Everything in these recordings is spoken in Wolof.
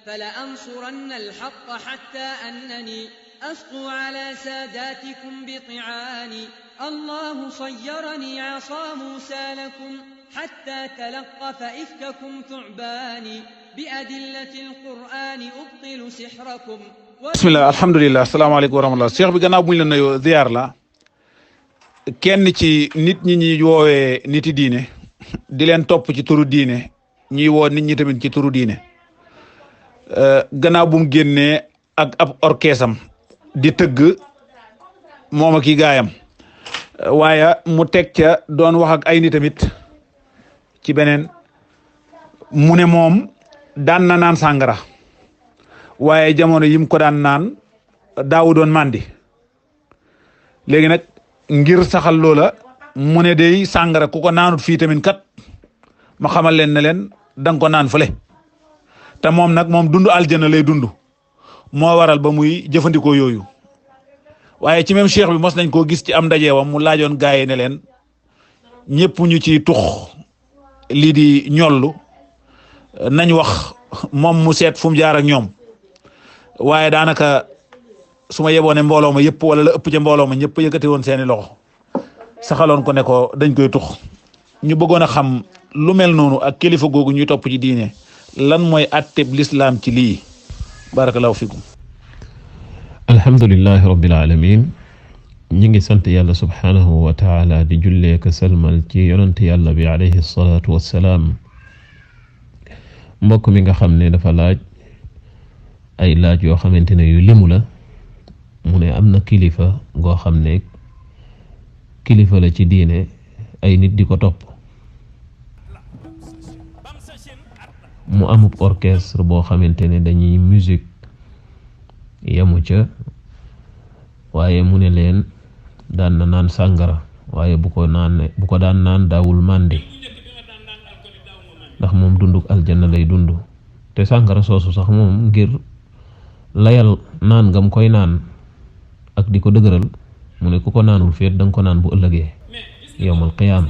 فلأنصرن الحق حتى أنني أسطو على ساداتكم بطعاني الله صيرني عصا موسى لكم حتى تلقف إفككم ثعباني بأدلة القرآن أبطل سحركم. بسم الله الحمد لله السلام عليكم ورحمة الله. Cheikh bi gannaaw buñ la nuyoo ziar la kenn ci nit ñi ñuy woowee niti diine di leen topp ci turu diine ñuy woo nit ñi tamit ci turu diine gannaaw bu mu génnee ak ab orchestre di tëgg moom ak i gaayam waaye mu teg ca doon wax ak ay nit tamit ci beneen mu ne moom daan na naan sàngara waaye jamono yim ko daan naan daawu doon mandi léegi nag ngir saxal loola mu ne day sàngara ku ko naanut fii tamit kat ma xamal leen ne leen danga ko naan fële te moom nag moom dund aljana lay dund moo waral ba muy jëfandikoo yooyu waaye ci même cheikh bi mos nañ koo gis ci am ndajeewam mu laajoon gaay yi ne leen ñëpp ñu ci tux lii di ñollu nañ wax moom mu seet fu mu jaar ak ñoom waaye daanaka su ma yeboone mbooloo ma yëpp wala la ëpp ca mbooloo ma ñëpp yëkkati woon seeni loxo saxaloon ko ne ko dañ koy tux ñu bëggoon a xam lu mel noonu ak kilifa googu ñuy topp ci diine lan mooy atteb l'islam ci lii barakallahu fikum. alhamdulillahi rabbil alamin ñi ngi sant yàlla subhanahu wa taala di jullee ka salmal ci yonante yàlla bi alayhi salatu wassalaam. mbokk mi nga xam ne dafa laaj ay laaj yoo xamante ne yu limu la mu ne am na kilifa goo xam ne kilifa la ci diine ay nit di ko topp mu amub orchestre boo xamante ne dañuy musique yamu ca waaye mu ne leen daan na naan sàngara waaye bu ko daan naan daawul màndi ndax moom dunduk aljanna lay dund te sàngara soosu sax moom ngir layal naan ngam koy naan ak di ko dëgëral mu ne ku ko naanul feet danga ko naan bu ëllëgee yawmal qiyaama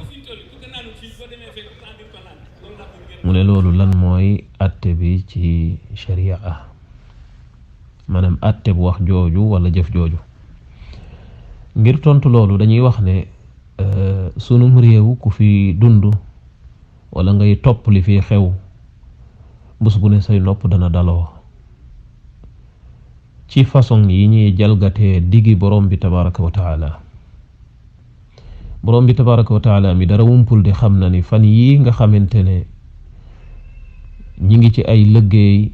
mu ne loolu lan mooy atte bi ci sharia maanaam atte bu wax jooju wala jëf jooju. ngir tontu loolu dañuy wax ne sunum réew ku fi dund wala ngay topp li fi xew bés bu ne say nopp dana daloo ci façon yi ñuy jalgatee digi borom bi tabaraka wa taala. borom bi tabaraka wa taala mi dara wumpul di xam na ni fan yi nga xamante ne ñi ngi ci ay liggéey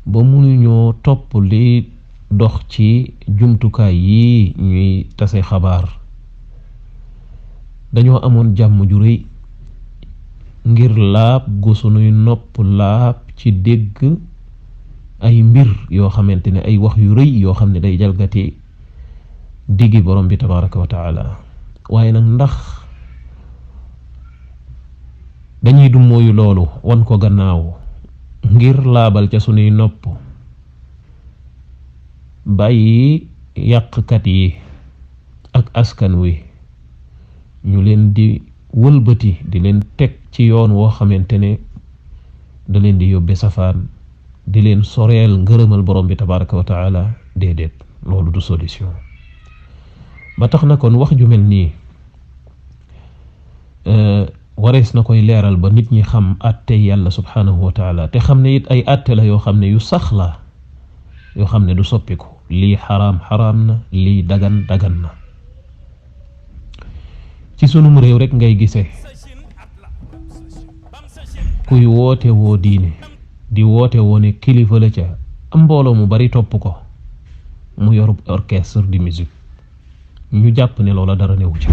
ba mënuñoo topp li dox ci jumtukaay yi ñuy tase xabaar dañoo amoon jàmm ju rëy ngir laab gu sunuy nopp laab ci dégg ay mbir yoo xamante ne ay wax yu rëy yoo xam ne day jalgati diggi borom bi tabaraka wa taala. waaye nag ndax dañuy du mooyu loolu wan ko gannaaw ngir laabal ca sunuy nopp bàyyi yàqkat yi ak askan wi ñu leen di wëlbati di leen teg ci yoon woo xamante ne da leen di yóbbe safaan di leen soreel ngërëmal borom bi tabaraka wa taala déedéet loolu du solution. ba tax na kon wax ju mel nii warees na koy leeral ba nit ñi xam atte yàlla subhanahu wa taala te xam ne it ay atte la yoo xam ne yu sax la yoo xam ne du soppiku lii xaraam xaraam na lii dagan dagan na. ci sunum réew rek ngay gisee kuy woote woo diine di woote woo ne kilifa la ca am mbooloo mu bari topp ko mu yorub orchestre di musique ñu jàpp ne loola dara newu ca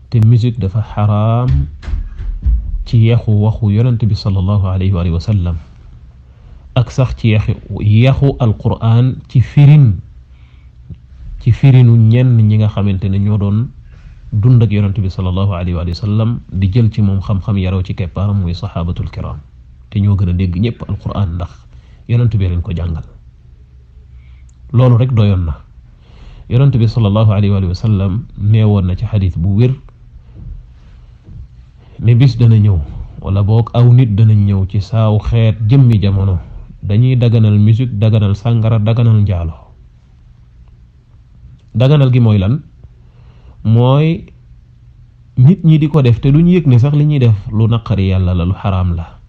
te musique dafa xaraam ci yaxu waxu yonent bi sallallahu alayhi wa sallam ak sax ci yaxu alquran ci firinu ñenn ñi nga xamante ne ñoo doon dund ak yonent bi sallallahu alayhi wa sallam di jël ci moom xam-xam yaraw ci keppaaram muy sahabatul kiram te ñoo gën a dégg ñëpp alquran ndax yonent bi leen ko jàngal. loolu rek doyoon na. yonent bi sallallahu alayhi wa sallam neewoon na ci xadis bu wér ne bis dana ñëw wala boog aw nit danañ ñëw ci saaw xeet jëmmi jamono dañuy daganal musique daganal sàngara daganal njaalo. daganal gi mooy lan? mooy nit ñi di ko def te duñ yëg ne sax li ñuy def lu naqari yàlla la, lu xaraam la.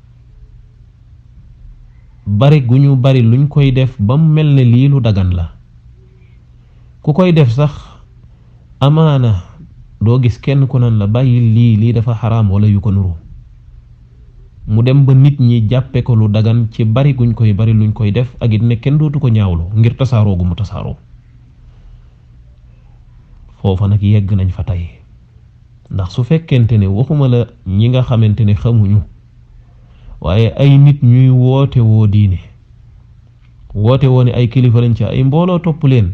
bari gu ñu bari luñ koy def ba mu mel ne lii lu dagan la. ku koy def sax amaana doo gis kenn ku naan la bàyyi lii dafa xaraam wala yu ko nuru. mu dem ba nit ñi jàppe ko lu dagan ci bari guñ koy bari luñ koy def ak it ne kenn dootu ko ñaawlu ngir tasaaroo gu mu tasaaroo. foofa nag yegg nañ fa tey ndax su fekkente ne waxuma la ñi nga xamante ne xamuñu waaye ay nit ñuy woote woo diine woote woo ne ay kilifa lañ ci ay mbooloo topp leen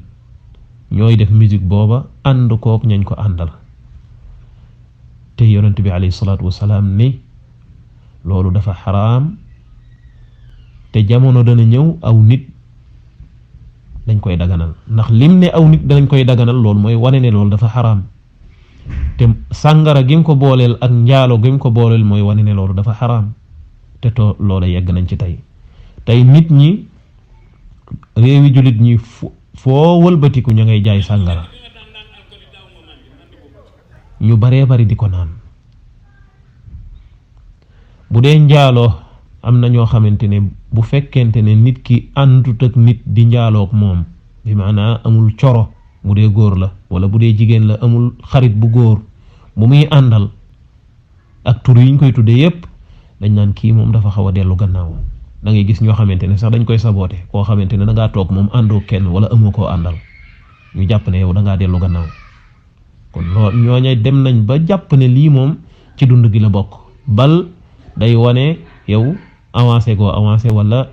ñooy def musique booba ànd kook ñañ ko àndal te yonent bi alayhi salaatu wasalaam ni loolu dafa xaraam te jamono dana ñëw aw nit dañ koy daganal. ndax lim ne aw nit dañ koy daganal loolu mooy wane ne loolu dafa xaraam te sàngara gim ko booleel ak njaalo gim ko booleel mooy wane ne loolu dafa xaraam te to loola yegg nañ ci tey nit ñi réewi jullit ñi foo wëlbatiku ña ngay jaay sàngara ñu baree bari di ko naan. bu dee njaaloo am na ñoo xamante ne bu fekkente ne nit ki àndut ak nit di njaaloog moom bi maanaa amul coro bu dee góor la wala bu dee jigéen la amul xarit bu góor bu muy àndal ak tur yiñ koy tuddee yépp dañ naan kii moom dafa xaw a dellu gannaaw. da ngay gis ñoo xamante ne sax dañ koy saboote koo xamante ne dangaa toog moom àndoo kenn wala amoo koo àndal ñu jàpp ne yow dangaa dellu gannaaw. kon loolu ñooñu dem nañ ba jàpp ne lii moom ci dund gi la bokk bal day wane yow avancé wala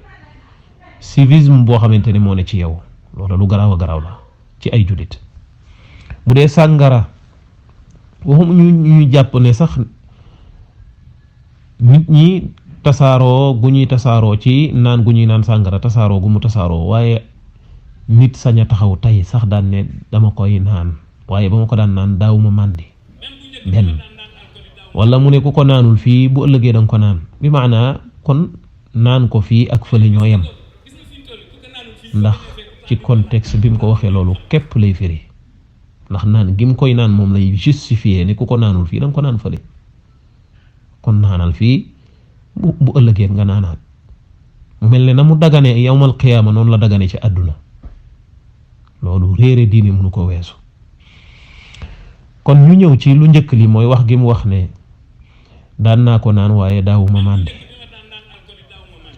civisme boo xamante ne moo ne ci yow. loolu lu garaaw a garaaw la ci ay jullit. bu dee sàngara waxum ñu jàpp ne sax nit ñi tasaaroo gu ñuy tasaaroo ci naan gu ñuy naan sàngara tasaaroo gu mu tasaaroo waaye nit sañ a taxaw tey sax daan ne dama koy naan waaye ba ma ko daan naan daawuma màndi benn wala mu ne ku ko naanul fii bu ëllëgee danga ko naan bi maanaa kon naan ko fii ak fële ñoo yem ndax ci contexte bi mu ko waxee loolu képp lay firi ndax naan gi mu koy naan moom lay justifier ne ku ko naanul fii danga ko naan fële kon naanal fii bu ëllëgee nga naanaat mu mel ne na mu dagane yawmal qiyaama noonu la dagane ci àdduna. loolu réere diine mënu ko weesu. kon ñu ñëw ci lu njëkk li mooy wax gi mu wax ne daan naa ko naan waaye daawuma màndi.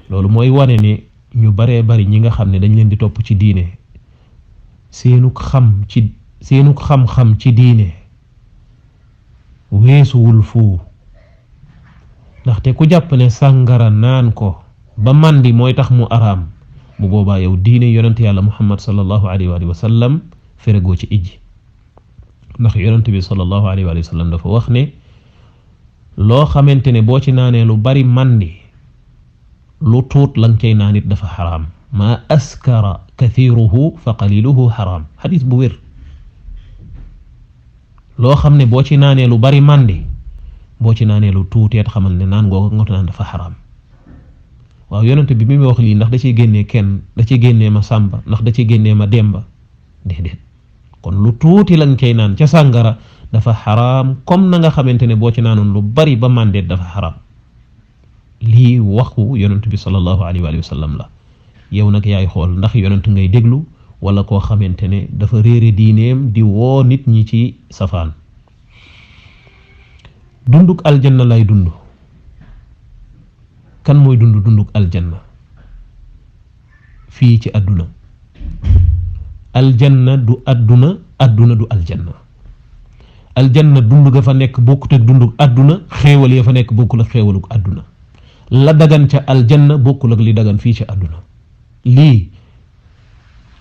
loolu mooy wane ne ñu baree bari ñi nga xam ne dañ leen di topp ci diine seenuk xam-xam ci diine weesuwul fu ndaxte ku jàpp ne sàngara naan ko ba màndi mooy tax mu araam bu boobaa yow diine yonent yàlla muhammad sallallahu alayhi wa sallam feregoo ci ijji. ndax yonent bi sallallahu alayhi wa sallam dafa wax ne loo xamante ne boo ci naanee lu bari màndi lu tuut lang cay naan it dafa xaraam. ma askara kathiruhu fa qaliluhu xaraam. xadis bu wér. loo xam ne boo ci naanee lu bari màndi boo ci naanee lu tuuteet xamal ne naan googu nga naan dafa xaraam. waaw yonent bi mi wax lii ndax da ciy génnee kenn da ciy génnee ma sàmba ndax da ciy génnee ma demba déedéet. kon lu tuuti lañ cay naan ca sàngara dafa xaraam comme na nga xamante ne boo ci naanoon lu bari ba màndeet dafa xaraam. lii waxu yonent bi sallallahu alayhi wa sallam la. yow nag yaay xool ndax yonent ngay déglu wala koo xamante ne dafa réere diineem di woo nit ñi ci safaan. dunduk aljanna lay dund. kan mooy dunduk aljanna fii ci àdduna. aljanna du àdduna du aljanna. aljanna dund ga fa nekk bokkut ak dunduk àdduna xéewal ya fa nekk bokkul ak xéewaluk àdduna. la dagan ca aljanna bokkul ak li dagan fii ci àdduna. lii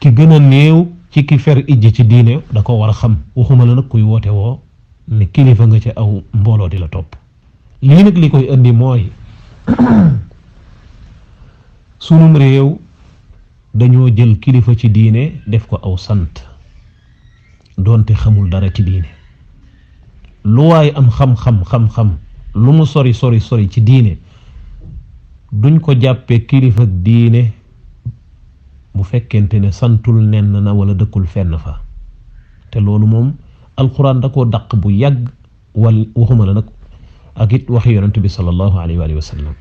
ki gën a néew ci ki fer ijji ci diine da ko war a xam waxuma la nag kuy woote woo ne kilifa nga ca aw mbooloo di la topp. lii nag li koy indi mooy sunum réew dañoo jël kilifa ci diine def ko aw sant doonte xamul dara ci diine. lu waay am xam-xam lu mu sori sori sori ci diine duñ ko jàppee kilifa diine bu fekkente ne santul nenn na wala dëkkul fenn fa te loolu moom alquran da koo daq bu yàgg wal waxuma la nag ak it waxi yonent bi sallallahu alayhi wa sallam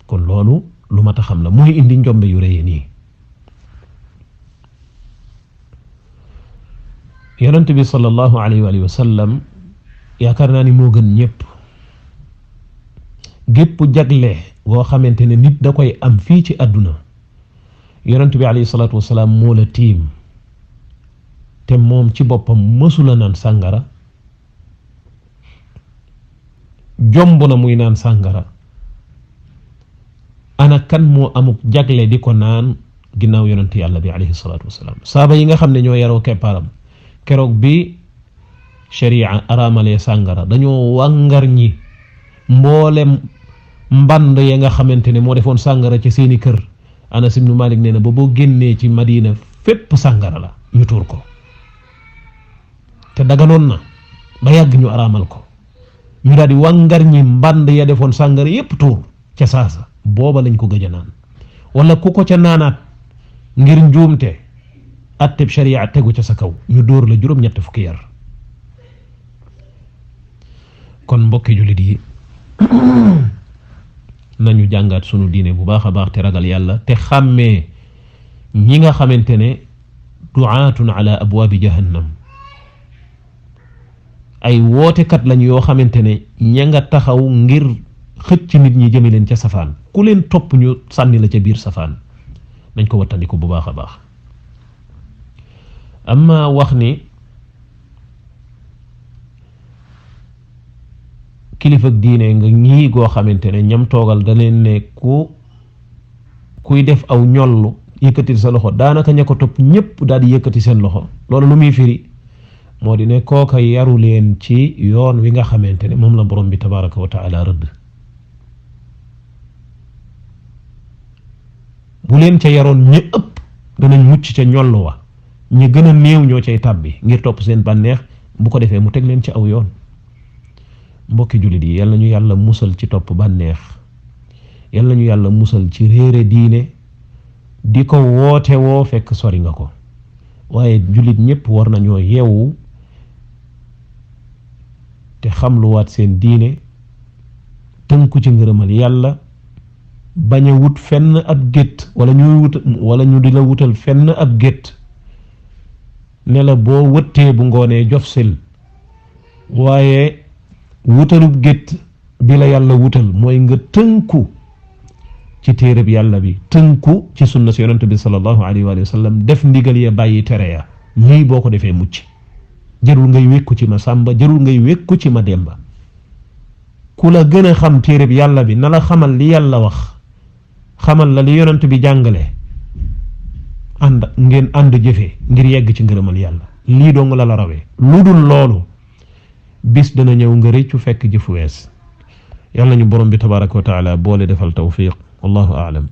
kon loolu lu mat a xam la muy indi njombe yu rëy nii yonent bi sallallahu alayhi wa sallam yaakaar naa ni moo gën ñëpp gépp jagle goo xamante ne nit da koy am fii ci àdduna yonent bi alayhi salaatu wasalaam moo la tiim te moom ci boppam mësula naan sàngara jomb na muy naan sàngara ana kan moo amuk jagle di ko naan ginnaaw yonent yàlla bi alayhi salaatu wasalaam saaba yi nga xam ne ñoo yaroo keppaaram keroog bi sharia araamalee sàngara dañoo wàngar ñi mboolem mband ya nga xamante ne moo defoon sàngara ci seeni kër Anas ibnu Malik nee na ba boo génnee ci Madina fépp sàngara la ñu tuur ko te daganoon na ba yàgg ñu araamal ko ñu daal di wàngar ñi mband ya defoon sàngara yépp tuur ca saasa booba lañ ko gëj a naan wala ku ko ca naanaat ngir njuumte atteb sharia tegu ca sa kaw ñu dóor la juróom-ñett fukki yar kon mbokki jullit yi nañu jàngaat sunu diine bu baax a baax te ragal yàlla te xàmmee ñi nga xamante ne du'aatun ala abwaabi jahannam ay wootekat lañ yoo xamante ne ña nga taxaw ngir xëcc nit ñi jëme leen ca safaan ku leen topp ñu sànni la ca biir safaan nañ ko wattandiku bu baax a baax amma wax ni kilifa diine nga ñii goo xamante ne ñam toogal da leen ne kuy def aw ñollu yëkkati sa loxo daanaka ña ko topp ñépp daal di yëkkati seen loxo loolu lu muy firi moo di ne kooka yaru leen ci yoon wi nga xamante ne moom la borom bi tabaraka wa taala rëdd bu leen ca yaroon ñi ëpp danañ mucc ca ñollu wa ñi gën a néew ñoo cay tàbbi ngir topp seen bànneex bu ko defee mu teg leen ci aw yoon mbokki jullit yi yàlla ñu yàlla musal ci topp bànneex yàlla ñu yàlla musal ci réere diine di ko woote woo fekk sori nga ko waaye jullit ñépp war nañoo yeewu te xam lu waat seen diine tënku ci ngërëmal yàlla bañ a wut fenn ab gétt wala ñu di la wutal fenn ab gétt ne la boo wëttee bu ngoonee jof sil waaye wutalub gétt bi la yàlla wutal mooy nga tënku ci téereb yàlla bi tënku ci sunna si yonent bi sallallahu alayhi wa sallam def ndigal ya bàyyi tere ya lii boo ko defee mucc jarul ngay wékku ci ma sàmba jarul ngay wékku ci ma demba ku la gën a xam téereb yàlla bi na la xamal li yàlla wax xamal la li yonent bi jàngale ngeen ànd jëfe ngir yegg ci ngërëmal yàlla lii dong la rawee lu dul loolu bis dana ñëw nga rëccu fekk jëfu wees yàlla ñu borom bi tabaraka wa taala boole defal tawfiq wallahu a'lam